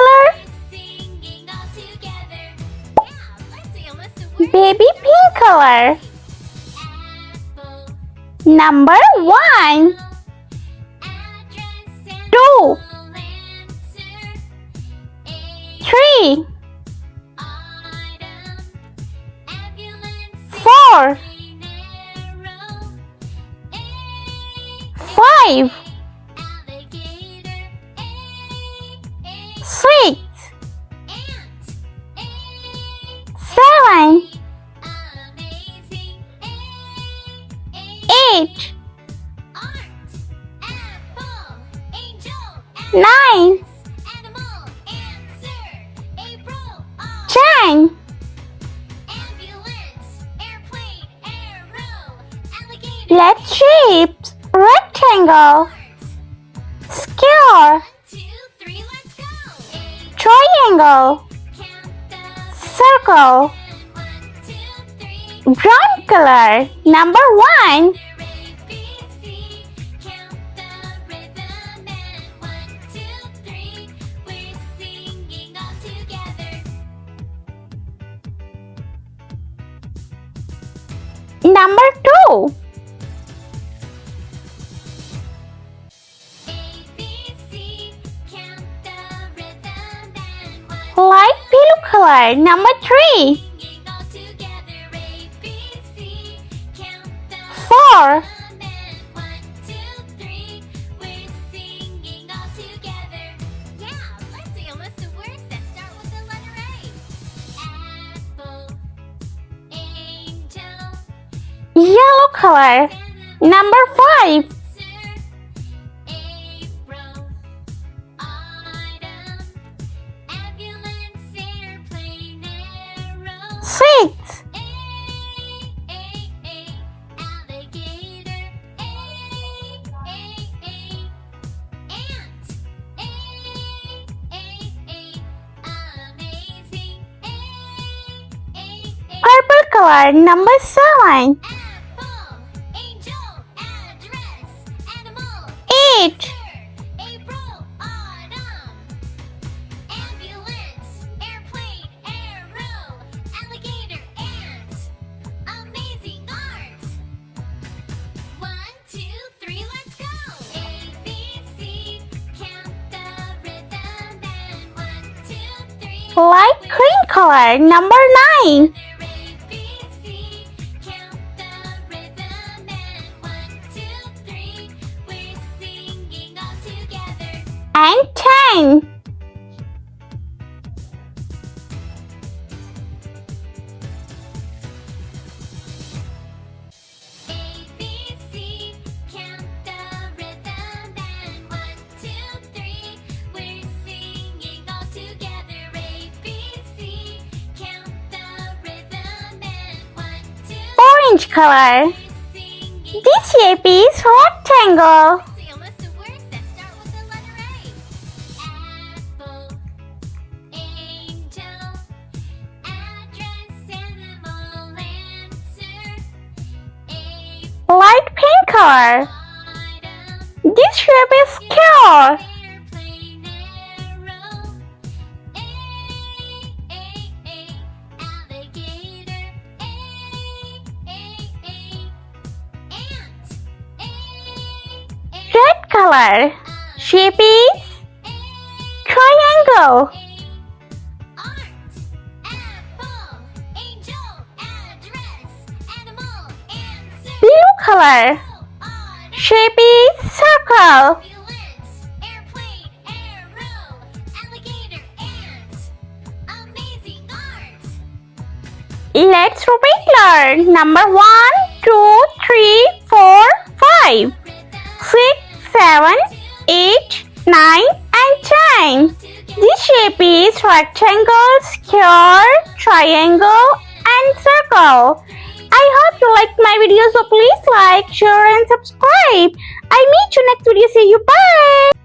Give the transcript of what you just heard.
color? Baby pink color. Number 1, 2, 3, 4, 5, 6, 7, 8, 9, 10. Let's shape rectangle, square, triangle, circle. Brown color. Number 1. Number 2. Light blue color. Number 3. 4. 5. Yellow color. Number 5. 6. 'Purple color. Number 7. 8. 'Light green color. Number 9. 10. Orange color. This shape is rectangle. Light pink color. This shape is square. Red color. Shape is triangle. Blue color. Shape is circle. Let's repeat learn. Number 1, 2, 3, 4, 5, 6, 7, 8, 9 and 10. This shape is rectangle, square, triangle and circle. I hope you liked my video, so please like, share and subscribe. I'll meet you next video. See you. Bye.